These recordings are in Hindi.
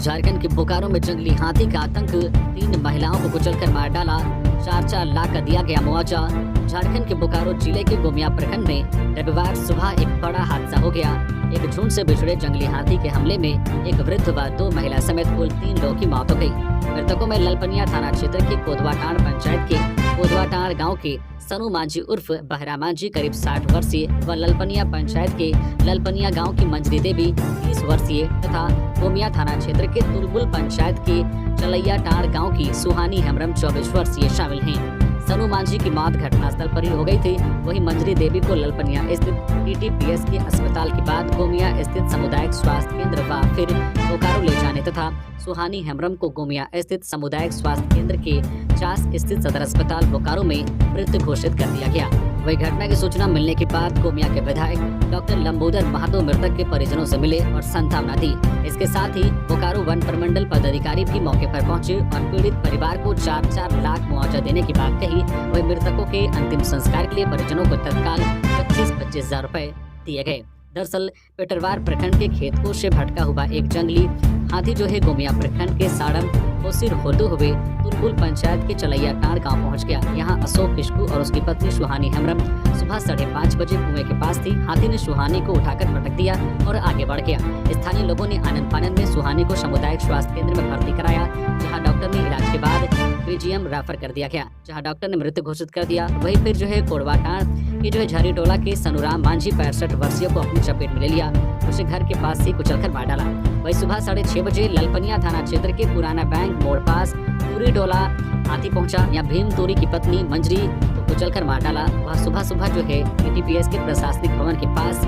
झारखंड के बोकारो में जंगली हाथी का आतंक, 3 महिलाओं को कुचलकर मार डाला, 4-4 लाख का दिया गया मुआवजा। झारखंड के बोकारो जिले के गोमिया प्रखंड में रविवार सुबह एक बड़ा हादसा हो गया। एक झुंड से बिछड़े जंगली हाथी के हमले में एक वृद्ध व 2 महिला समेत कुल 3 लोगों की मौत हो गई। मृतकों में ललपनिया थाना क्षेत्र के कोदवाटांड़ पंचायत के कोदवाटांड़ गांव के सनू मांझी उर्फ बहरा मांझी करीब 60 वर्षीय व ललपनिया पंचायत के ललपनिया गांव की मंजरी देवी 30 वर्षीय तथा गोमिया थाना क्षेत्र के तुलबुल पंचायत के चलैयाटांड़ गांव की सुहानी हेम्ब्रम 24 वर्षीय शामिल हैं। सनू मांझी की मौत घटनास्थल पर ही हो गई थी। वहीं मंजरी देवी को ललपनिया स्थित टीटीपीएस के अस्पताल के बाद गोमिया स्थित सामुदायिक स्वास्थ्य केंद्र व फिर बोकारो ले जाने तथा सुहानी हेम्ब्रम को गोमिया स्थित सामुदायिक स्वास्थ्य केंद्र के चास स्थित सदर अस्पताल बोकारो में मृत घोषित कर दिया गया। वही घटना की सूचना मिलने के बाद गोमिया के विधायक डॉक्टर लंबोदर महतो मृतक के परिजनों से मिले और सांत्वना दी। इसके साथ ही बोकारो वन प्रमंडल पदाधिकारी भी मौके पर पहुंचे और पीड़ित परिवार को 4-4 लाख मुआवजा देने की बात कही। वही मृतकों के अंतिम संस्कार के लिए परिजनों को तत्काल 25-25 हजार रुपए दिए गए। दरअसल पेटरवार प्रखंड के खेतकों से भटका हुआ एक जंगली हाथी जो है गोमिया प्रखंड के साड़म कोसिर होते हुए तुलबुल पंचायत के चलैयाटांड़ गांव पहुंच गया। यहां अशोक किशकू और उसकी पत्नी सुहानी हेम्ब्रम सुबह 5:30 बजे कुएं के पास थी। हाथी ने सुहानी को उठाकर पटक दिया और आगे बढ़ गया। स्थानीय लोगों ने आनंद फानंद में सुहानी को सामुदायिक स्वास्थ्य केंद्र में भर्ती कराया, जहाँ डॉक्टर ने इलाज के बाद पीजीएम रेफर कर दिया गया, जहाँ डॉक्टर ने मृत घोषित कर दिया। वही फिर जो है कोडवाटांड़ की जो है झरीटोला के सनुराम मांझी 65 वर्षीय को अपनी चपेट में ले लिया, उसे घर के पास से कुचलकर मार डाला। वही सुबह 6:30 बजे ललपनिया थाना क्षेत्र के पुराना बैंक मोड़ पास पूरी डोला हाथी पहुंचा। यहाँ भीम तोरी की पत्नी मंजरी को कुचलकर मार डाला। वह सुबह जो है टीटीपीएस के प्रशासनिक भवन के पास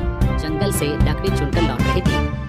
जंगल से लकड़ी चुनकर लौट रही थी।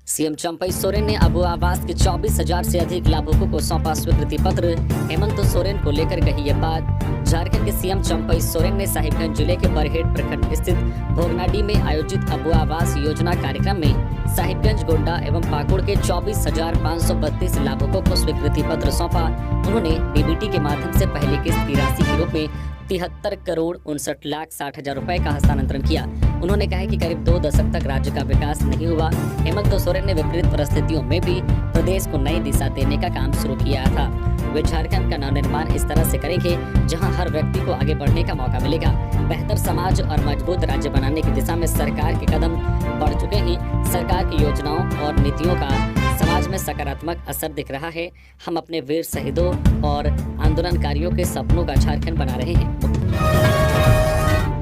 सीएम चंपई सोरेन ने अबू आवास के 24,000 से अधिक लाभुकों को सौंपा स्वीकृति पत्र। हेमंत सोरेन को लेकर कही ये बात। झारखंड के सीएम चंपई सोरेन ने साहिबगंज जिले के बरहेट प्रखंड स्थित भोगनाडी में आयोजित अबू आवास योजना कार्यक्रम में साहिबगंज, गोड्डा एवं पाकुड़ के 24,532 लाभुकों को स्वीकृति पत्र सौंपा। उन्होंने डीबीटी के माध्यम से पहली किस्त की राशि के रूप में 73,59,60,000 रुपए का हस्तांतरण किया। उन्होंने कहा कि करीब 2 दशक तक राज्य का विकास नहीं हुआ। हेमंत सोरेन ने विपरीत परिस्थितियों में भी प्रदेश को नई दिशा देने का काम शुरू किया था। वे झारखंड का नवनिर्माण इस तरह से करेंगे जहां हर व्यक्ति को आगे बढ़ने का मौका मिलेगा। बेहतर समाज और मजबूत राज्य बनाने की दिशा में सरकार के कदम बढ़ चुके हैं। सरकार की योजनाओं और नीतियों का समाज में सकारात्मक असर दिख रहा है। हम अपने वीर शहीदों और आंदोलनकारियों के सपनों का झारखंड बना रहे हैं।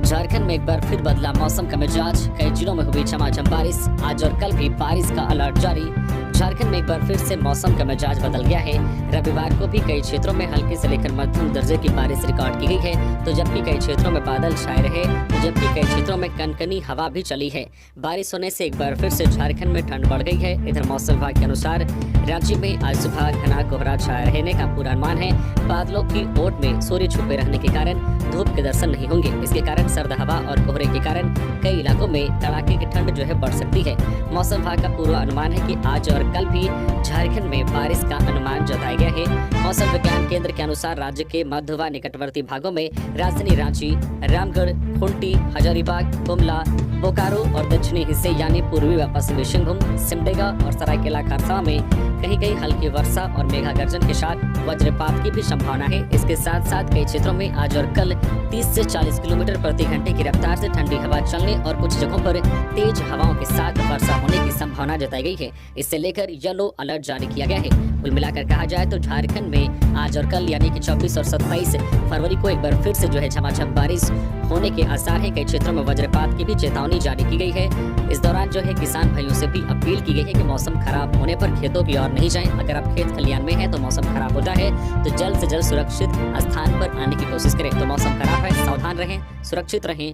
झारखंड में एक बार फिर बदला मौसम का मिजाज। कई जिलों में हुई झमाझम बारिश। आज और कल भी बारिश का अलर्ट जारी। झारखंड में एक बार फिर से मौसम का मिजाज बदल गया है। रविवार को भी कई क्षेत्रों में हल्की से लेकर मध्यम दर्जे की बारिश रिकॉर्ड की गई है, तो जबकि कई क्षेत्रों में बादल छाए रहे, तो जबकि कई क्षेत्रों में कनकनी हवा भी चली है। बारिश होने से एक बार फिर से झारखंड में ठंड बढ़ गई है। इधर मौसम विभाग के अनुसार राज्य में आज सुबह घना कोहरा छाया रहने का पूर्वानुमान है। बादलों की ओट में सूर्य छुपे रहने के कारण धूप के दर्शन नहीं होंगे। इसके कारण सर्द हवा और कोहरे के कारण कई इलाकों में कड़ाके की ठंड जो है बढ़ सकती है। मौसम विभाग का पूर्वानुमान है कि आज और कल भी झारखंड में बारिश का अनुमान जताया गया है। मौसम विज्ञान केंद्र के अनुसार राज्य के मध्य व निकटवर्ती भागों में राजधानी रांची, रामगढ़, खूंटी, हजारीबाग, गुमला, बोकारो और दक्षिणी हिस्से यानी पूर्वी व पश्चिमी सिंहभूम, सिमडेगा और सरायकेला खरसावां में कहीं हल्की वर्षा और मेघा गर्जन के साथ वज्रपात की भी संभावना है। इसके साथ साथ कई क्षेत्रों में आज और कल 30 से 40 किलोमीटर प्रति घंटे की रफ्तार से ठंडी हवा चलने और कुछ जगहों पर तेज हवाओं के साथ वर्षा होने की संभावना जताई गई है। इससे लेकर येलो अलर्ट जारी किया गया है। कुल मिलाकर कहा जाए तो झारखंड में आज और कल यानी कि 24 और 27 फरवरी को एक बार फिर से जो है झमाझम बारिश होने के आसार है। कई क्षेत्रों में वज्रपात की भी चेतावनी जारी की गई है। इस दौरान जो है किसान भाइयों से भी अपील की गई है कि मौसम खराब होने पर खेतों की ओर नहीं जाएं। अगर आप खेत खलियान में हैं तो मौसम खराब होता है तो जल्द से जल्द सुरक्षित स्थान पर आने की कोशिश करें। तो मौसम खराब है, सावधान रहें, सुरक्षित रहें।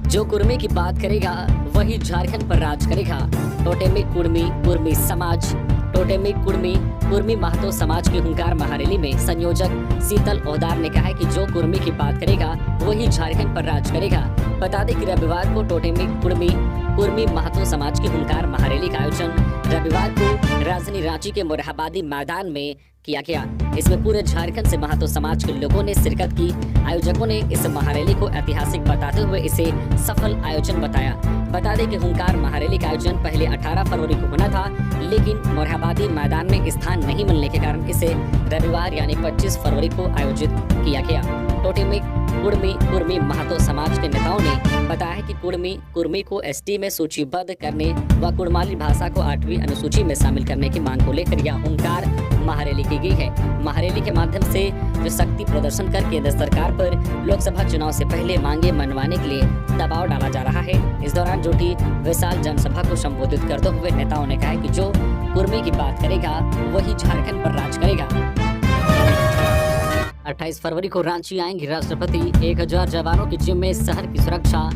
जो कुर्मी की बात करेगा वही झारखंड पर राज करेगा। टोटेमी कुर्मी समाज टोटेमी कुर्मी महतो समाज की हुंकार महारैली में संयोजक शीतल ओहदार ने कहा है कि जो कुर्मी की बात करेगा वही झारखंड पर राज करेगा। बता दें कि रविवार को टोटेमी कुर्मी महतो समाज की हुंकार महारैली का आयोजन रविवार को राजधानी रांची के मोरहाबादी मैदान में किया गया। इसमें पूरे झारखंड से महतो समाज के लोगों ने शिरकत की। आयोजकों ने इस महारैली को ऐतिहासिक बताते हुए इसे सफल आयोजन बताया। बता दें कि हुंकार महारैली का आयोजन पहले 18 फरवरी को होना था, लेकिन मोरहाबादी मैदान में स्थान नहीं मिलने के कारण इसे रविवार यानी 25 फरवरी को आयोजित किया गया। टोटे में कुर्मी महतो समाज के नेताओं ने बताया कि कुर्मी को एसटी में सूचीबद्ध करने व कुड़माली भाषा को 8वीं अनुसूची में शामिल करने की मांग को लेकर यह हुंकार महारैली की गई है। महारैली के माध्यम से जो शक्ति प्रदर्शन कर केंद्र सरकार पर लोकसभा चुनाव से पहले मांगे मनवाने के लिए दबाव डाला जा रहा है। इस दौरान जुटी विशाल जनसभा को संबोधित करते हुए नेताओं ने कहा कि जो कुर्मी की बात करेगा वही झारखंड पर राज करेगा। 28 फरवरी को रांची आएंगे राष्ट्रपति। 1000 जवानों की जिम्मे शहर की सुरक्षा।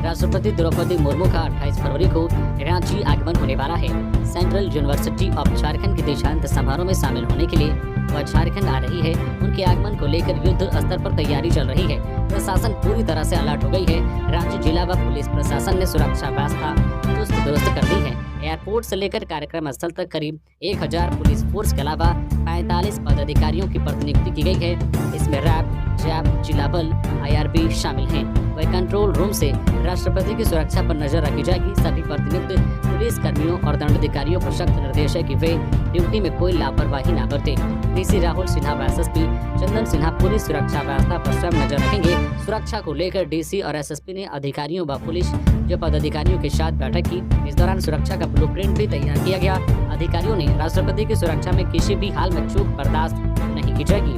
राष्ट्रपति द्रौपदी मुर्मू का 28 फरवरी को रांची आगमन होने वाला है। सेंट्रल यूनिवर्सिटी ऑफ झारखंड के दीक्षांत समारोह में शामिल होने के लिए वह झारखंड आ रही है। उनके आगमन को लेकर युद्ध स्तर पर तैयारी चल रही है। प्रशासन पूरी तरह से अलर्ट हो गई है। रांची जिला व पुलिस प्रशासन ने सुरक्षा व्यवस्था चुस्त दुरुस्त कर दी है। एयरपोर्ट से लेकर कार्यक्रम स्थल तक करीब 1000 पुलिस फोर्स के अलावा 45 पदाधिकारियोयों की प्रतिनियुक्ति की गई है। इसमें रैब, जैप, जिला बल, IRB शामिल हैं। वही कंट्रोल रूम से राष्ट्रपति की सुरक्षा पर नजर रखी जाएगी। सभी प्रतिनियुक्त पुलिस कर्मियों और दंडाधिकारियों को सख्त निर्देश है कि वे ड्यूटी में कोई लापरवाही न बरते। DC राहुल सिन्हा व SSP चंदन सिन्हा पूरी सुरक्षा व्यवस्था पर स्वयं नजर रखेंगे। सुरक्षा को लेकर DC और SSP ने अधिकारियों व पुलिस जो पदाधिकारियों के साथ बैठक की। इस दौरान सुरक्षा का ब्लूप्रिंट भी तैयार किया गया। अधिकारियों ने राष्ट्रपति की सुरक्षा में किसी भी हाल में चूक बर्दाश्त नहीं की जाएगी।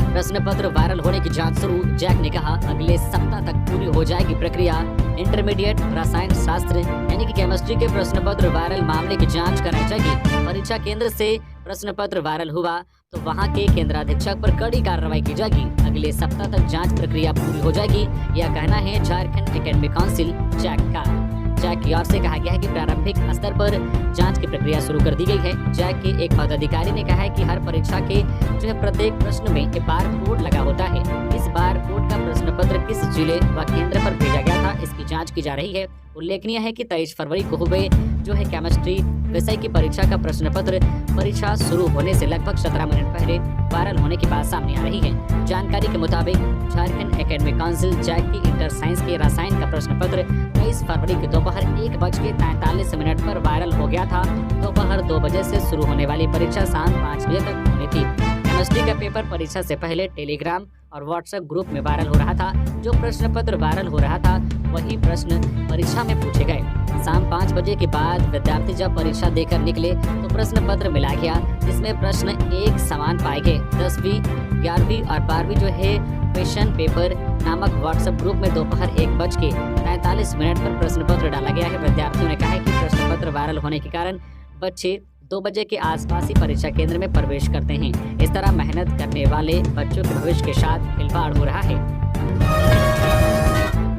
प्रश्न पत्र वायरल होने की जांच शुरू। जैक ने कहा अगले सप्ताह तक पूरी हो जाएगी प्रक्रिया। इंटरमीडिएट रसायन शास्त्र यानी कि केमिस्ट्री के प्रश्न पत्र वायरल मामले की जांच कराई जाएगी। परीक्षा केंद्र से प्रश्न पत्र वायरल हुआ तो वहां के केंद्राधीक्षक पर कड़ी कार्रवाई की जाएगी। अगले सप्ताह तक जांच प्रक्रिया पूरी हो जाएगी, यह कहना है झारखंड एकेडमिक काउंसिल जैक का। जैक की ओर से कहा गया है कि प्रारंभिक स्तर पर जांच की प्रक्रिया शुरू कर दी गई है। जैक के एक पदाधिकारी ने कहा है कि हर परीक्षा के जो है प्रत्येक प्रश्न में एक बार कोड लगा होता है। इस बार कोड का प्रश्न पत्र किस जिले व केंद्र पर भेजा गया था, इसकी जांच की जा रही है। उल्लेखनीय है कि 23 फरवरी को हुए जो है केमिस्ट्री विषय की परीक्षा का प्रश्न पत्र परीक्षा शुरू होने से लगभग 17 मिनट पहले वायरल होने की बात सामने आ रही है। जानकारी के मुताबिक झारखंड एकेडमिक काउंसिल जैक की इंटर साइंस के रसायन का प्रश्न पत्र 23 फरवरी के दोपहर 1:43 पर वायरल हो गया था। दोपहर 2 बजे से शुरू होने वाली परीक्षा शाम 5 बजे तक होनी थी। केमिस्ट्री का पेपर परीक्षा से पहले टेलीग्राम और व्हाट्सएप ग्रुप में वायरल हो रहा था। जो प्रश्न पत्र वायरल हो रहा था वही प्रश्न परीक्षा में पूछे गए। शाम 5 बजे के बाद विद्यार्थी जब परीक्षा देकर निकले तो प्रश्न पत्र मिला गया, जिसमें प्रश्न एक समान पाए गए। 10वीं, 11वीं और 12वीं जो है क्वेश्चन पेपर नामक व्हाट्सएप ग्रुप में दोपहर 1:43 पर प्रश्न पत्र डाला गया है। विद्यार्थियों ने कहा है कि प्रश्न पत्र वायरल होने के कारण बच्चे 2 बजे के आसपास ही परीक्षा केंद्र में प्रवेश करते हैं। इस तरह मेहनत करने वाले बच्चों के भविष्य के साथ खिलवाड़ हो रहा है।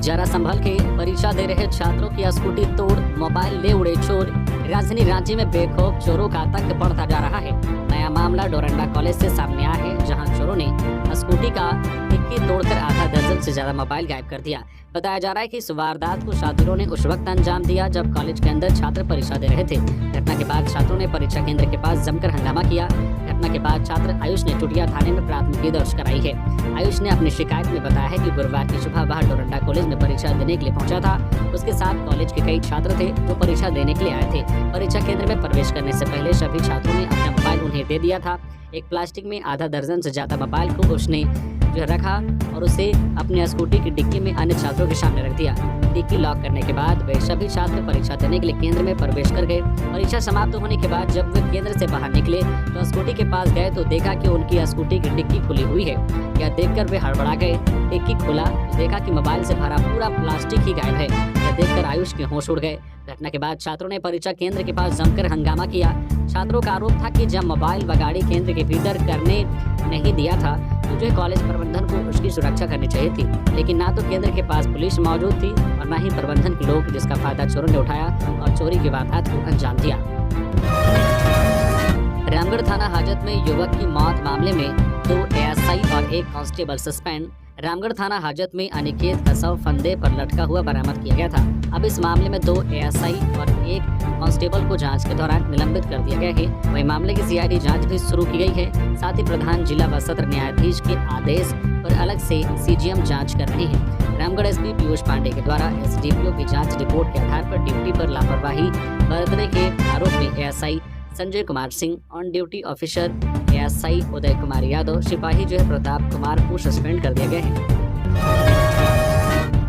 जरा संभल के, परीक्षा दे रहे छात्रों की स्कूटी तोड़ मोबाइल ले उड़े चोर। राजधानी रांची में बेखौफ चोरों का आतंक बढ़ता जा रहा है। नया मामला डोरंडा कॉलेज से सामने आया है, जहां चोरों ने स्कूटी का डिक्की तोड़कर आधा दर्जन से ज्यादा मोबाइल गायब कर दिया। बताया जा रहा है कि इस वारदात को छात्रों ने उस वक्त अंजाम दिया जब कॉलेज के अंदर छात्र परीक्षा दे रहे थे। घटना के बाद छात्रों ने परीक्षा केंद्र के पास जमकर हंगामा किया। घटना के बाद छात्र आयुष ने चुटिया थाने में प्राथमिकी दर्ज कराई है। आयुष ने अपनी शिकायत में बताया है कि गुरुवार की सुबह वह डोरंडा कॉलेज में परीक्षा देने के लिए पहुंचा था। उसके साथ कॉलेज के कई छात्र थे जो परीक्षा देने के लिए आए थे। परीक्षा केंद्र में प्रवेश करने से पहले सभी छात्रों ने अपना मोबाइल उन्हें दे दिया था। एक प्लास्टिक में आधा दर्जन से ज्यादा मोबाइल को उसने जो रखा और उसे अपने स्कूटी की डिक्की में अन्य छात्रों के सामने रख दिया। डिक्की लॉक करने के बाद वे सभी छात्र परीक्षा देने के लिए केंद्र में प्रवेश कर गए। परीक्षा समाप्त होने के बाद जब वे केंद्र से बाहर निकले तो स्कूटी के पास गए तो देखा कि उनकी स्कूटी की डिक्की खुली हुई है। यह देखकर वे हड़बड़ा गए। डिक्की खोला तो देखा कि मोबाइल से भरा पूरा प्लास्टिक ही गायब है। यह देखकर आयुष के होश उड़ गए। घटना के बाद छात्रों ने परीक्षा केंद्र के पास जमकर हंगामा किया। छात्रों का आरोप था कि जब मोबाइल व गाड़ी केंद्र के भीतर करने नहीं दिया था तो जो कॉलेज प्रबंधन को उसकी सुरक्षा करनी चाहिए थी, लेकिन ना तो केंद्र के पास पुलिस मौजूद थी और ना ही प्रबंधन के लोग, जिसका फायदा चोरों ने उठाया और चोरी की वारदात को अंजाम दिया। रामगढ़ थाना हाजत में युवक की मौत मामले में 2 ASI और 1 कांस्टेबल सस्पेंड। रामगढ़ थाना हाजत में अनिकेत का शव फंदे पर लटका हुआ बरामद किया गया था। अब इस मामले में 2 एएसआई और 1 कांस्टेबल को जांच के दौरान निलंबित कर दिया गया है। वहीं मामले की सीआईडी जांच भी शुरू की गई है। साथ ही प्रधान जिला व सत्र न्यायाधीश के आदेश पर अलग से सीजीएम जांच कर रहे हैं। रामगढ़ एसपी पीयूष पांडे के द्वारा एसडीपीओ की जांच रिपोर्ट के आधार पर ड्यूटी पर लापरवाही बरतने के आरोप में ASI Sanjay Kumar Singh, on duty officer ASI Uday Kumar Yadav, सिपाही प्रताप कुमार को सस्पेंड कर दिया गया है।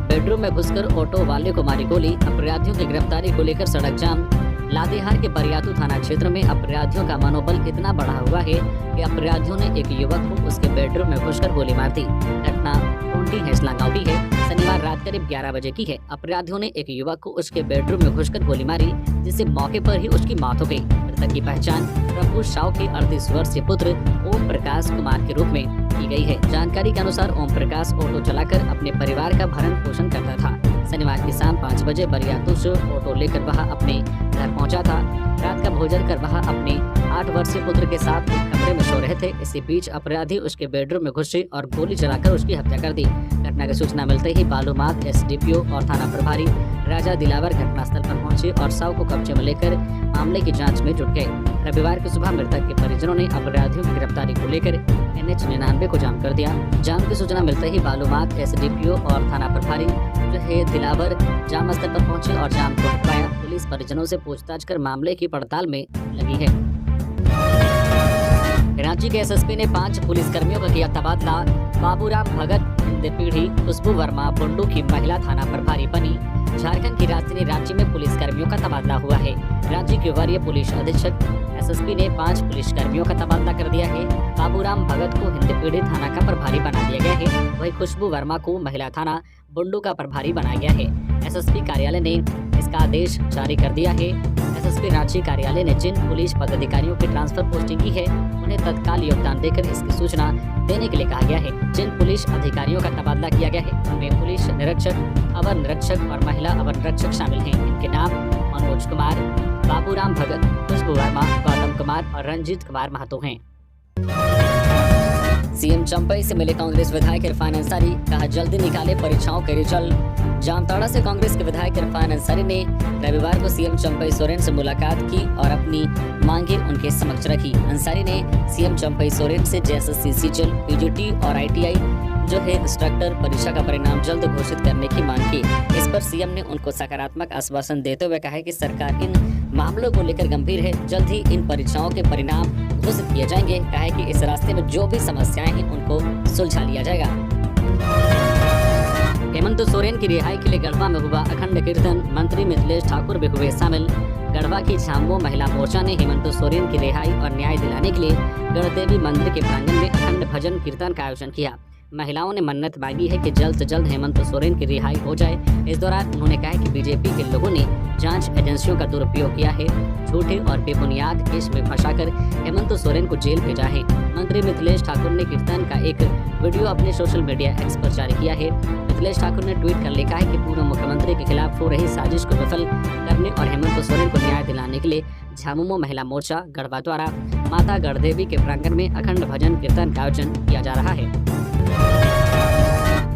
बेडरूम में घुसकर ऑटो वाले को मारी गोली, अपराधियों की गिरफ्तारी को लेकर सड़क जाम। लातेहार के बरियातू थाना क्षेत्र में अपराधियों का मनोबल इतना बढ़ा हुआ है कि अपराधियों ने एक युवक को उसके बेडरूम में घुसकर गोली मार दी। घटना टोंटी हेसला गांव की है। शनिवार रात करीब 11 बजे की है। अपराधियों ने एक युवक को उसके बेडरूम में घुसकर गोली मारी, जिससे मौके पर ही उसकी मौत हो गई। मृतक की पहचान प्रभु साव के 38 वर्षीय पुत्र ओम प्रकाश कुमार के रूप में की गई है। जानकारी के अनुसार ओम प्रकाश ऑटो चलाकर अपने परिवार का भरण पोषण करता था। शनिवार की शाम 5 बजे बरियातू से ऑटो लेकर वह अपने घर पहुंचा था। रात का भोजन कर वह अपने 8 वर्षीय पुत्र के साथ एक कमरे में सो रहे थे। इसी बीच अपराधी उसके बेडरूम में घुसे और गोली चलाकर उसकी हत्या कर दी। घटना की सूचना मिलते ही बालूमाथ एसडीपीओ और थाना प्रभारी राजा दिलावर घटनास्थल पर पहुंचे और शव को कब्जे में लेकर मामले की जांच में जुट गए। रविवार की सुबह मृतक के परिजनों ने अपराधियों की गिरफ्तारी को लेकर NH 99 को जाम कर दिया। जाम की सूचना मिलते ही बालूमाथ एसडीपीओ और थाना प्रभारी दिलावर जाम स्थल पर पहुंचे और जाम को हटवाया। पुलिस परिजनों से पूछताछ कर मामले की पड़ताल में लगी है। रांची के एसएसपी ने 5 पुलिसकर्मियों का किया तबादला। बाबूराम भगत हिंदी पीढ़ी, खुशबू वर्मा बुंडू की महिला थाना प्रभारी बनी। झारखंड की राजधानी रांची में पुलिसकर्मियों का तबादला हुआ है। रांची के वरीय पुलिस अधीक्षक एसएसपी ने 5 पुलिसकर्मियों का तबादला कर दिया है। बाबूराम भगत को हिंदी पीढ़ी थाना का प्रभारी बना दिया गया है। वहीं खुशबू वर्मा को महिला थाना बुंडू का प्रभारी बनाया गया है। एसएसपी कार्यालय ने इसका आदेश जारी कर दिया है। एसएसपी रांची कार्यालय ने जिन पुलिस पदाधिकारियों की ट्रांसफर पोस्टिंग की है, उन्हें तत्काल योगदान देकर इसकी सूचना देने के लिए कहा गया है। जिन पुलिस अधिकारियों का तबादला किया गया है, उनमें पुलिस निरीक्षक, अवर निरीक्षक और महिला अवर निरीक्षक शामिल हैं। इनके नाम मनोज कुमार, बाबूराम भगत, खुशबू वर्मा, गौतम कुमार और रंजीत कुमार महतो हैं। सीएम चंपई से मिले कांग्रेस विधायक इरफान अंसारी, कहा जल्दी निकाले परीक्षाओं के रिजल्ट। जामताड़ा से कांग्रेस के विधायक इरफान अंसारी ने रविवार को सीएम चंपई सोरेन से मुलाकात की और अपनी मांगे उनके समक्ष रखी। अंसारी ने सीएम चंपई सोरेन से जेएसएससी, सीजीएल, पीजीटी और आईटीआई इंस्ट्रक्टर परीक्षा का परिणाम जल्द घोषित करने की मांग की। इस पर सीएम ने उनको सकारात्मक आश्वासन देते हुए कहा कि सरकार इन मामलों को लेकर गंभीर है। जल्द ही इन परीक्षाओं के परिणाम घोषित किए जाएंगे। कहा कि इस रास्ते में जो भी समस्याएं हैं उनको सुलझा लिया जाएगा। हेमंत सोरेन की रिहाई के लिए गढ़वा में हुआ अखंड कीर्तन, मंत्री मिथिलेश ठाकुर भी हुए शामिल। गढ़वा की झामुमो महिला मोर्चा ने हेमंत सोरेन की रिहाई और न्याय दिलाने के लिए गढ़देवी मंदिर के प्रांगण में अखंड भजन कीर्तन का आयोजन किया। महिलाओं ने मन्नत मांगी है कि जल्द से जल्द हेमंत सोरेन की रिहाई हो जाए। इस दौरान उन्होंने कहा कि बीजेपी के लोगों ने जांच एजेंसियों का दुरुपयोग किया है, झूठे और बेबुनियाद केस में फंसाकर हेमंत सोरेन को जेल भेजा है। मंत्री मिथिलेश ठाकुर ने कीर्तन का एक वीडियो अपने सोशल मीडिया एक्स पर जारी किया है। मिथिलेश ठाकुर ने ट्वीट कर लिखा है कि पूर्व मुख्यमंत्री के खिलाफ हो रही साजिश को विफल करने और हेमंत सोरेन को न्याय दिलाने के लिए झामुमो महिला मोर्चा गढ़वा द्वारा माता गढ़देवी के प्रांगण में अखंड भजन कीर्तन का आयोजन किया जा रहा है।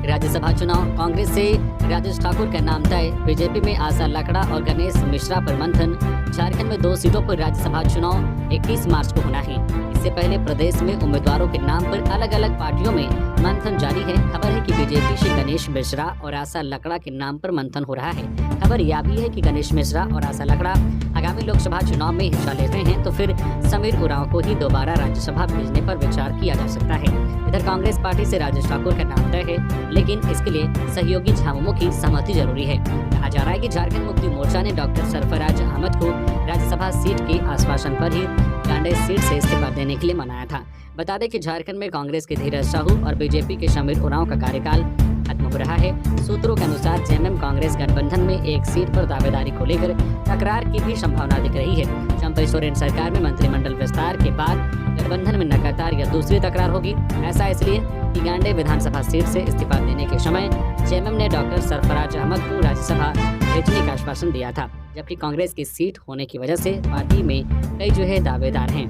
राज्यसभा चुनाव, कांग्रेस से राजेश ठाकुर का नाम तय। बीजेपी में आशा लकड़ा और गणेश मिश्रा पर मंथन। झारखंड में 2 सीटों पर राज्यसभा चुनाव 21 मार्च को होना है। इससे पहले प्रदेश में उम्मीदवारों के नाम पर अलग अलग पार्टियों में मंथन जारी है। खबर है कि बीजेपी से गणेश मिश्रा और आशा लकड़ा के नाम पर मंथन हो रहा है। खबर यह भी है कि गणेश मिश्रा और आशा लकड़ा आगामी लोकसभा चुनाव में हिस्सा लेते हैं तो फिर समीर उरांव को ही दोबारा राज्यसभा भेजने पर विचार किया जा सकता है। इधर कांग्रेस पार्टी से राजेश ठाकुर का नाम तय है, लेकिन इसके लिए सहयोगी झामुमो की सहमति जरूरी है। कहा जा रहा है कि झारखंड मुक्ति मोर्चा ने डॉक्टर सरफराज अहमद को राज्यसभा सीट के आश्वासन पर ही गांडे सीट से इस्तीफा देने के लिए मनाया था। बता दें कि झारखंड में कांग्रेस के धीरज साहू और बीजेपी के समीर उरांव का कार्यकाल खत्म हो रहा है। सूत्रों के अनुसार जेएमएम कांग्रेस गठबंधन में एक सीट पर दावेदारी को लेकर तकरार की भी संभावना दिख रही है। चंपई सोरेन सरकार में मंत्रिमंडल विस्तार के बाद गठबंधन में लगातार यह दूसरी तकरार होगी। ऐसा इसलिए कि गांडे विधानसभा सीट से इस्तीफा देने के समय जेएमएम ने डॉक्टर सरफराज अहमद को राज्यसभा भेजने का आश्वासन दिया था, जबकि कांग्रेस की सीट होने की वजह से पार्टी में कई दावेदार हैं।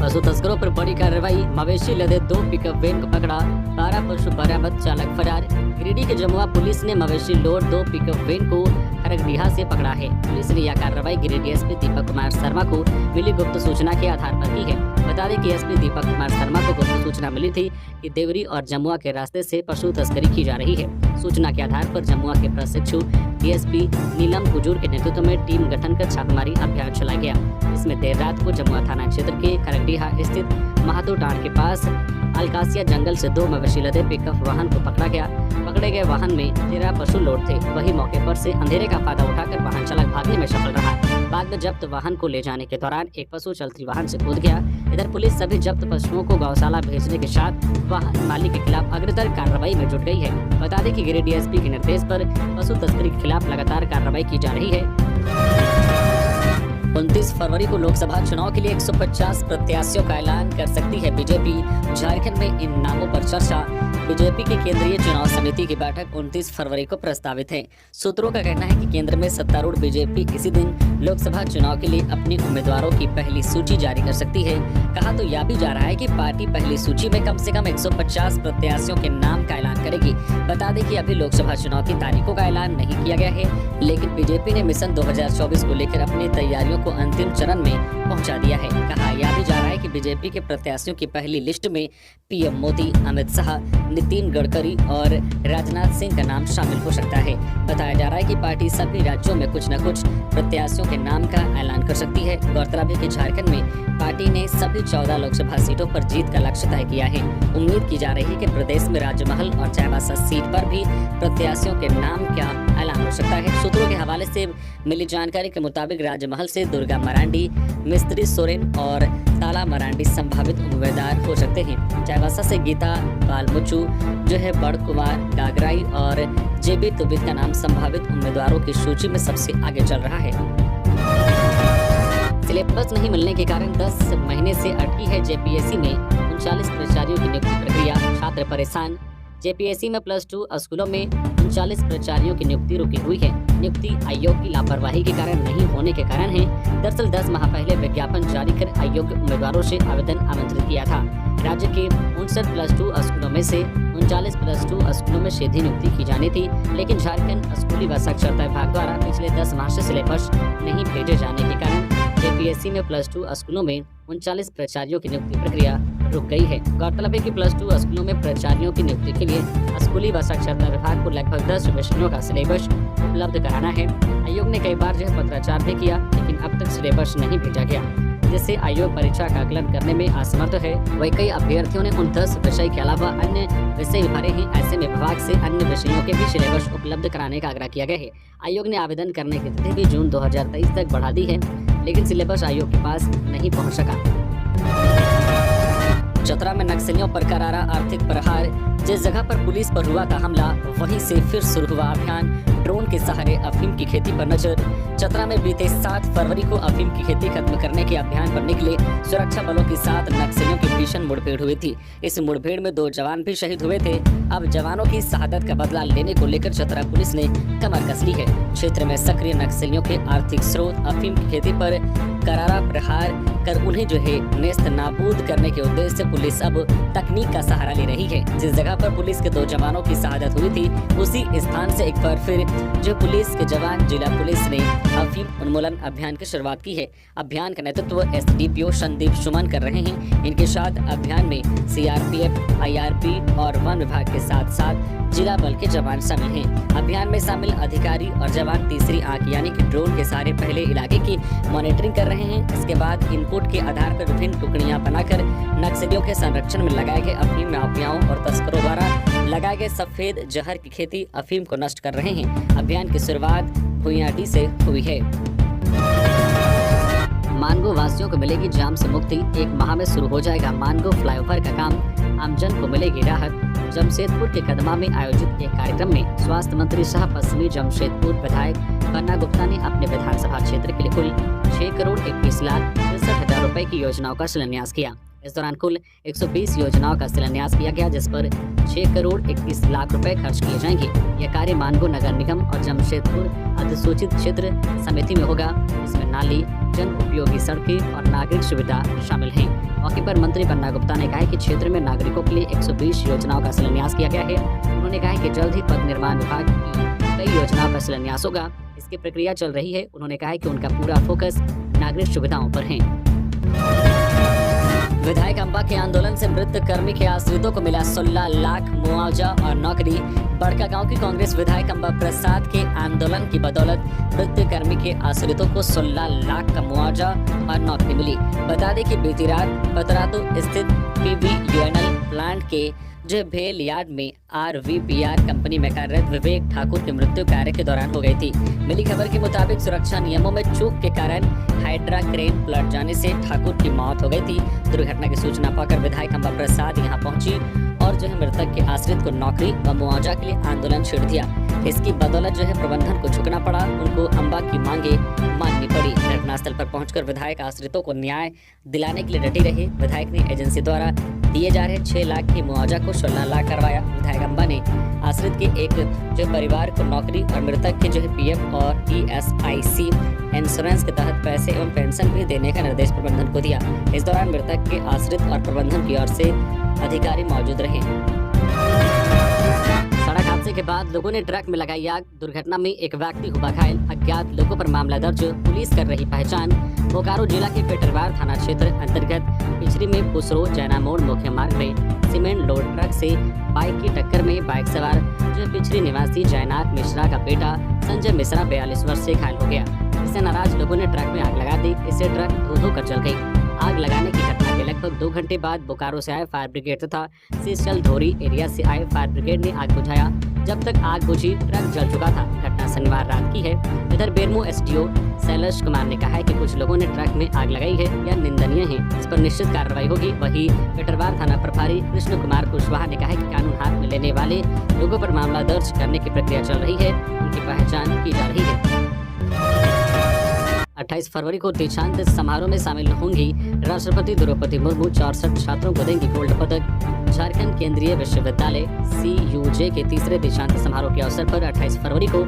पशु तस्करों पर बड़ी कार्रवाई, मवेशी लदे 2 पिकअप वैन को पकड़ा, 12 पशु बरामद, चालक फरार। गिरिडीह के जमुआ पुलिस ने मवेशी लोड 2 पिकअप वैन को खरगडीहा से पकड़ा है। पुलिस ने यह कार्रवाई गिरिडीह एसपी दीपक कुमार शर्मा को मिली गुप्त सूचना के आधार पर की है। बता दें कि एसपी दीपक कुमार शर्मा को गुप्त सूचना मिली थी कि देवरी और जमुआ के रास्ते से पशु तस्करी की जा रही है। सूचना के आधार पर जमुआ के प्रशिक्षु डीएसपी नीलम कुजूर के नेतृत्व में टीम गठन कर छापेमारी अभियान चलाया गया। इसमें देर रात को जमुआ थाना क्षेत्र के खरगडीहा स्थित महातो डांड के पास अलकासिया जंगल से 2 मवेशी लदे पिकअप वाहन को पकड़ा गया। पकड़े गए वाहन में 13 पशु लोड थे। वही मौके पर से अंधेरे का फायदा उठाकर वाहन चालक भागने में सफल रहा। बाद में जब्त वाहन को ले जाने के दौरान एक पशु चलती वाहन से कूद गया। इधर पुलिस सभी जब्त पशुओं को गौशाला भेजने के साथ वाहन मालिक के खिलाफ अग्रतर कार्रवाई में जुट गई है। बता दें कि गिरिडीह एसपी के निर्देश पर पशु तस्करी के खिलाफ लगातार कार्रवाई की जा रही है। 29 फरवरी को लोकसभा चुनाव के लिए 150 प्रत्याशियों का ऐलान कर सकती है बीजेपी। झारखंड में इन नामों पर चर्चा। बीजेपी की केंद्रीय चुनाव समिति की बैठक 29 फरवरी को प्रस्तावित है। सूत्रों का कहना है कि केंद्र में सत्तारूढ़ बीजेपी इसी दिन लोकसभा चुनाव के लिए अपनी उम्मीदवारों की पहली सूची जारी कर सकती है। कहा तो यह भी जा रहा है कि पार्टी पहली सूची में कम से कम 150 प्रत्याशियों के नाम का ऐलान करेगी। बता दें कि अभी लोकसभा चुनाव की तारीखों का ऐलान नहीं किया गया है, लेकिन बीजेपी ने मिशन 2024 को लेकर अपनी तैयारियों को अंतिम चरण में पहुंचा दिया है। कहा यह भी जा रहा है कि बीजेपी के प्रत्याशियों की पहली लिस्ट में पीएम मोदी, अमित शाह, नितिन गडकरी और राजनाथ सिंह का नाम शामिल हो सकता है। बताया जा रहा है कि पार्टी सभी राज्यों में कुछ न कुछ प्रत्याशियों के नाम का ऐलान कर सकती है। गौरतलब है कि झारखंड में पार्टी ने सभी 14 लोकसभा सीटों पर जीत का लक्ष्य तय किया है। उम्मीद की जा रही है कि प्रदेश में राजमहल और चाईबासा सीट पर भी प्रत्याशियों के नाम का ऐलान हो सकता है। सूत्रों के हवाले से मिली जानकारी के मुताबिक राजमहल से दुर्गा मरांडी, मिस्त्री सोरेन और ताला मरांडी संभावित उम्मीदवार हो सकते हैं। चाईबासा से गीता बालमुचू जो है बड़ कुमार गागराई और जेबी तुबित का नाम संभावित उम्मीदवारों की सूची में सबसे आगे चल रहा है। सिलेबस नहीं मिलने के कारण 10 महीने से अटकी है जेपीएससी में 39 प्राचार्यों की नियुक्ति प्रक्रिया। छात्र परेशान। जेपीएससी में +2 स्कूलों में 39 प्राचार्यों की नियुक्ति रुकी हुई है। नियुक्ति आयोग की लापरवाही के कारण नहीं होने के कारण है। दरअसल 10 माह पहले विज्ञापन जारी कर अयोग्य उम्मीदवारों से आवेदन आमंत्रित किया था। राज्य के 59 +2 स्कूलों में से 39 +2 स्कूलों में सीधी नियुक्ति की जानी थी, लेकिन झारखंड स्कूली व साक्षरता विभाग द्वारा पिछले 10 माह से सिलेबस नहीं भेजे जाने के कारण जेपीएससी में +2 स्कूलों में 39 प्राचार्यों की नियुक्ति प्रक्रिया रुक गई है। गौरतलब है कि +2 स्कूलों में प्राचार्यों की नियुक्ति के लिए स्कूली व साक्षरता विभाग को लगभग 10 विषयों का सिलेबस उपलब्ध कराना है। आयोग ने कई बार यह पत्राचार भी किया, लेकिन अब तक सिलेबस नहीं भेजा गया, जिससे आयोग परीक्षा का आकलन करने में असमर्थ है। वही कई अभ्यर्थियों ने उन 10 विषय के अलावा अन्य विषय भरे हैं। ऐसे में विभाग से अन्य विषयों के भी सिलेबस उपलब्ध कराने का आग्रह किया गया है। आयोग ने आवेदन करने की तिथि भी जून 2023 तक बढ़ा दी है, लेकिन सिलेबस आयोग के पास नहीं पहुंच सका। चतरा में नक्सलियों पर करारा आर्थिक प्रहार। जिस जगह पर पुलिस पर हुआ था हमला, वहीं से फिर शुरू हुआ अभियान। ड्रोन के सहारे अफीम की खेती पर नजर। चतरा में बीते 7 फरवरी को अफीम की खेती खत्म करने के अभियान पर निकले सुरक्षा बलों के साथ नक्सलियों की भीषण मुठभेड़ हुई थी। इस मुठभेड़ में 2 जवान भी शहीद हुए थे। अब जवानों की शहादत का बदला लेने को लेकर चतरा पुलिस ने कमर कस ली है। क्षेत्र में सक्रिय नक्सलियों के आर्थिक स्रोत अफीम की खेती पर करारा प्रहार कर उन्हें जो है नेस्त नाबूद करने के उद्देश्य से पुलिस अब तकनीक का सहारा ले रही है। जिस जगह पर पुलिस के 2 जवानों की शहादत हुई थी, उसी स्थान से एक बार फिर जो पुलिस के जवान जिला पुलिस ने अफीम उन्मूलन अभियान की शुरुआत की है। अभियान का नेतृत्व एसडीपीओ संदीप सुमन कर रहे हैं। इनके साथ अभियान में सीआरपीएफ, आईआरपी और वन विभाग के साथ साथ जिला बल के जवान शामिल हैं। अभियान में शामिल अधिकारी और जवान तीसरी आंख यानी कि ड्रोन के सहारे पहले इलाके की मॉनिटरिंग कर रहे हैं। इसके बाद इनपुट के आधार पर विभिन्न टुकड़ियां बनाकर नक्सलियों के संरक्षण में लगाए गए अफीम माफियाओं और तस्करों द्वारा लगाए गए सफेद जहर की खेती अफीम को नष्ट कर रहे हैं। अभियान की शुरुआत भुइयाडी से हुई है। मानगो वासियों को मिलेगी जाम से मुक्ति। 1 माह में शुरू हो जाएगा मानगो फ्लाईओवर का काम। आमजन को मिलेगी राहत। जमशेदपुर के कदमा में आयोजित एक कार्यक्रम में स्वास्थ्य मंत्री सह पश्चिमी जमशेदपुर विधायक पन्ना गुप्ता ने अपने विधानसभा क्षेत्र के लिए कुल 6 करोड़ 21 लाख 63 हजार रुपए की योजनाओं का शिलान्यास किया। इस दौरान कुल 120 योजनाओं का शिलान्यास किया गया, जिस पर 6 करोड़ 21 लाख रुपए खर्च किए जाएंगे। यह कार्य मानगो नगर निगम और जमशेदपुर अधिसूचित क्षेत्र समिति में होगा। इसमें नाली, जन उपयोगी सड़कें और नागरिक सुविधा शामिल हैं। मौके पर मंत्री बन्ना गुप्ता ने कहा कि क्षेत्र में नागरिकों के लिए 120 योजनाओं का शिलान्यास किया गया है। उन्होंने कहा कि जल्द ही पथ निर्माण विभाग की कई योजनाओं का शिलान्यास होगा। इसकी प्रक्रिया चल रही है। उन्होंने कहा कि उनका पूरा फोकस नागरिक सुविधाओं पर है। विधायक अम्बा के आंदोलन से मृत कर्मी के आश्रितों को मिला 16 लाख मुआवजा और नौकरी। बड़का गांव की कांग्रेस विधायक अम्बा प्रसाद के आंदोलन की बदौलत मृत कर्मी के आश्रितों को 16 लाख का मुआवजा और नौकरी मिली। बता दें कि बीती रात पतरातू स्थित PVUNL प्लांट के जो भेल यार्ड में RVPR कंपनी में कार्यरत विवेक ठाकुर की मृत्यु कार्य के दौरान हो गई थी। मिली खबर के मुताबिक सुरक्षा नियमों में चूक के कारण हाइड्रा क्रेन पलट जाने से ठाकुर की मौत हो गई थी। दुर्घटना की सूचना पाकर विधायक अम्बा प्रसाद यहां पहुंची और मृतक के आश्रित को नौकरी व मुआवजा के लिए आंदोलन छेड़ दिया। इसकी बदौलत प्रबंधन को झुकना पड़ा। उनको अम्बा की मांगे माननी पड़ी। घटनास्थल पर पहुंचकर विधायक आश्रितों को न्याय दिलाने के लिए डटी रही। विधायक ने एजेंसी द्वारा दिए जा रहे 6 लाख की मुआवजा को 16 लाख करवाया। विधायक अम्बा ने आश्रित के एक परिवार को नौकरी और मृतक के PF और ESIC इंश्योरेंस के तहत पैसे एवं पेंशन भी देने का निर्देश प्रबंधन को दिया। इस दौरान मृतक के आश्रित और प्रबंधन की ओर से अधिकारी मौजूद रहे। सड़क हादसे के बाद लोगों ने ट्रक में लगाई आग। दुर्घटना में एक व्यक्ति हुआ घायल। अज्ञात लोगों पर मामला दर्ज, पुलिस कर रही पहचान। बोकारो जिला के पेटरवार थाना क्षेत्र अंतर्गत पिछरी में पुसरो जैना मोड़ मुख्य मार्ग में सीमेंट लोड ट्रक से बाइक की टक्कर में बाइक सवार पिछरी निवासी जयनाथ मिश्रा का बेटा संजय मिश्रा 42 वर्ष से घायल हो गया। इससे नाराज लोगों ने ट्रक में आग लगा दी। इससे ट्रक धो कर जल गई। आग लगाने की घटना के लगभग 2 घंटे बाद बोकारो से आए फायर ब्रिगेड तथा सीसल धोरी एरिया से आए फायर ब्रिगेड ने आग बुझाया। जब तक आग बुझी ट्रक जल चुका था। घटना शनिवार रात की है। इधर बेरमो SDO शैलेश कुमार ने कहा है कि कुछ लोगों ने ट्रक में आग लगाई है, यह निंदनीय है। इस पर निश्चित कार्रवाई होगी। वहीं पेटरवार थाना प्रभारी कृष्ण कुमार कुशवाहा ने कहा है कि कानून हाथ में लेने वाले लोगों पर मामला दर्ज करने की प्रक्रिया चल रही है। उनकी पहचान की जा रही है। 28 फरवरी को दीक्षांत समारोह में शामिल होंगी राष्ट्रपति द्रौपदी मुर्मू। 64 छात्रों को देंगी गोल्ड पदक। झारखंड केंद्रीय विश्वविद्यालय CUJ के तीसरे दीक्षांत समारोह के अवसर पर 28 फरवरी को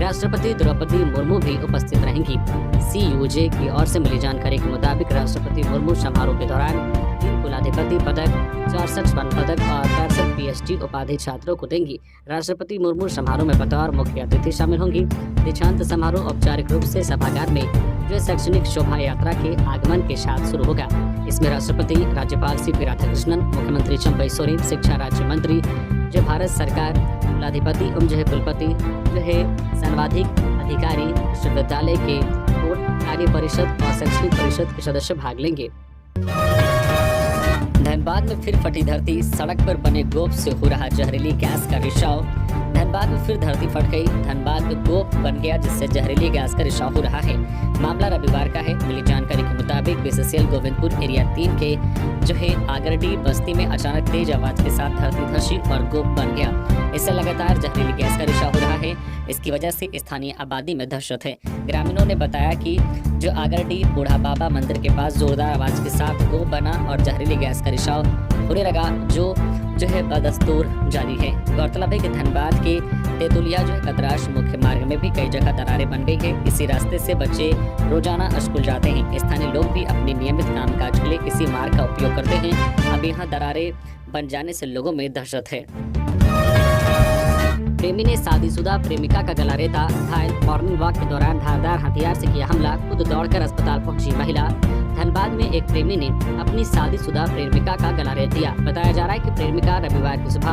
राष्ट्रपति द्रौपदी मुर्मू भी उपस्थित रहेंगी। CUJ की ओर से मिली जानकारी के मुताबिक राष्ट्रपति मुर्मू समारोह के दौरान 3 कुलाधिपति पदक, 64 स्वर्ण पदक और 65 PhD उपाधि छात्रों को देंगी। राष्ट्रपति मुर्मू समारोह में बतौर मुख्य अतिथि शामिल होंगी। दीक्षांत समारोह औपचारिक रूप से सभागार में शैक्षणिक शोभा यात्रा के आगमन के साथ शुरू होगा। इसमें राष्ट्रपति, राज्यपाल CP राधाकृष्णन, मुख्यमंत्री चंपई सोरेन, शिक्षा राज्य मंत्री भारत सरकार, कुलाधिपति एवं कुलपति सर्वाधिक अधिकारी, विश्वविद्यालय के बोर्ड कार्य परिषद और शैक्षणिक परिषद के सदस्य भाग लेंगे। धनबाद में फिर फटी धरती। सड़क पर बने गोप से हो रहा जहरीली गैस का रिसाव। धनबाद में फिर धरती फट गई। धनबाद में गोप बन गया, जिससे जहरीली गैस का रिसाव हो रहा है। मामला रविवार का है। मिली जानकारी के मुताबिक BCCL गोविंदपुर एरिया 3 के आगरडी बस्ती में अचानक तेज आवाज के साथ धरती धसी और गोप बन गया। इससे लगातार जहरीली गैस का रिसाव हो रहा है। इसकी वजह से स्थानीय आबादी में दहशत है। ग्रामीणों ने बताया कि आगरडी बूढ़ा बाबा मंदिर के पास जोरदार आवाज के साथ गोप बना और जहरीली गैस का रिसाव होने लगा, जो बदस्तूर जारी है। गौरतलब है कि धनबाद के तेतुलिया कतराश मुख्य मार्ग में भी कई जगह दरारें बन गई है। इसी रास्ते से बच्चे रोजाना स्कूल जाते हैं। स्थानीय लोग भी अपने नियमित कामकाज के लिए इसी मार्ग का उपयोग करते हैं। अब यहाँ दरारें बन जाने से लोगों में दहशत है। प्रेमी ने शादीशुदा प्रेमिका का गला रेता, घायल। मॉर्निंग वॉक के दौरान धारदार हथियार से किया हमला, खुद दौड़कर अस्पताल पहुंची महिला। धनबाद में एक प्रेमी ने अपनी शादीशुदा प्रेमिका का गला रेत दिया। बताया जा रहा है कि प्रेमिका रविवार की सुबह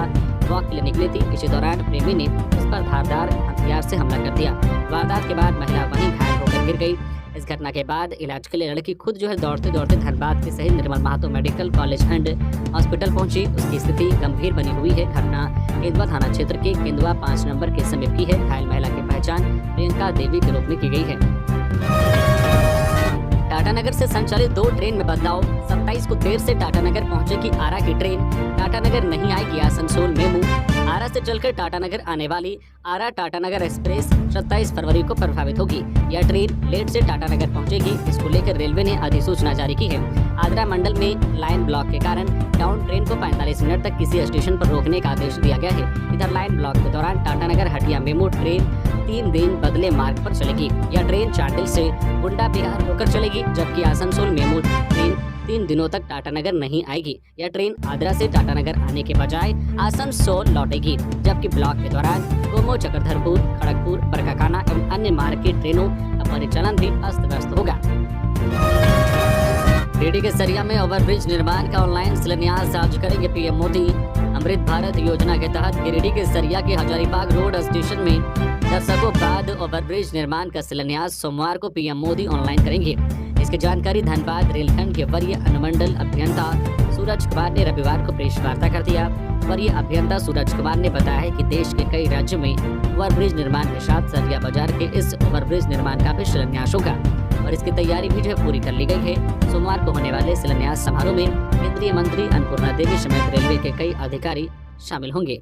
वॉक के लिए निकली थी। इसी दौरान प्रेमी ने उस पर धारदार हथियार से हमला कर दिया। वारदात के बाद महिला वहीं घायल होकर गिर गई। इस घटना के बाद इलाज के लिए लड़की खुद दौड़ते दौड़ते धनबाद के शहीद Nirmal Mahato medical college and hospital पहुंची। उसकी स्थिति गंभीर बनी हुई है। घटना केंदुआ थाना क्षेत्र के केंदुआ 5 नंबर के समीप की है। घायल महिला की पहचान प्रियंका देवी के रूप में की गई है। टाटानगर से संचालित 2 ट्रेन में बदलाव। 27 को देर से टाटानगर पहुंचेगी आरा की ट्रेन। टाटानगर नहीं आएगी आसनसोल मेमू। आरा से चलकर टाटानगर आने वाली आरा टाटानगर एक्सप्रेस 27 फरवरी को प्रभावित होगी। यह ट्रेन लेट से टाटानगर पहुंचेगी। इसको लेकर रेलवे ने अधिसूचना जारी की है। आगरा मंडल में लाइन ब्लॉक के कारण डाउन ट्रेन को 45 मिनट तक किसी स्टेशन पर रोकने का आदेश दिया गया है। इधर लाइन ब्लॉक के दौरान टाटानगर हटिया मेमू ट्रेन 3 दिन बदले मार्ग पर चलेगी। यह ट्रेन चांडिल से गुंडा बिहार होकर चलेगी, जबकि आसनसोल मेमू ट्रेन 3 दिनों तक टाटानगर नहीं आएगी। यह ट्रेन आगरा से टाटानगर आने के बजाय आसनसोल लौटेगी, जबकि ब्लॉक के दौरान गोमो, चक्रधरपुर, खड़गपुर, बरकाकाना एवं अन्य मार्ग की ट्रेनों का परिचालन भी अस्त व्यस्त होगा। गिरिडीह के सरिया में ओवरब्रिज निर्माण का ऑनलाइन शिलान्यास आज करेंगे पीएम मोदी। अमृत भारत योजना के तहत गिरिडीह के सरिया के हजारीबाग रोड स्टेशन में दशकों बाद ओवरब्रिज निर्माण का शिलान्यास सोमवार को पीएम मोदी ऑनलाइन करेंगे। इसकी जानकारी धनबाद रेलखंड के वरीय अनुमंडल अभियंता सूरज कुमार ने रविवार को प्रेस वार्ता कर दिया। वरीय अभियंता सूरज कुमार ने बताया है कि देश के कई राज्यों में ओवरब्रिज निर्माण के साथ सरिया बाजार के इस ओवरब्रिज निर्माण का भी शिलान्यास होगा और इसकी तैयारी भी जो पूरी कर ली गई है। सोमवार को होने वाले शिलान्यास समारोह में केंद्रीय मंत्री अन्नपूर्णा देवी समेत रेलवे के कई अधिकारी शामिल होंगे।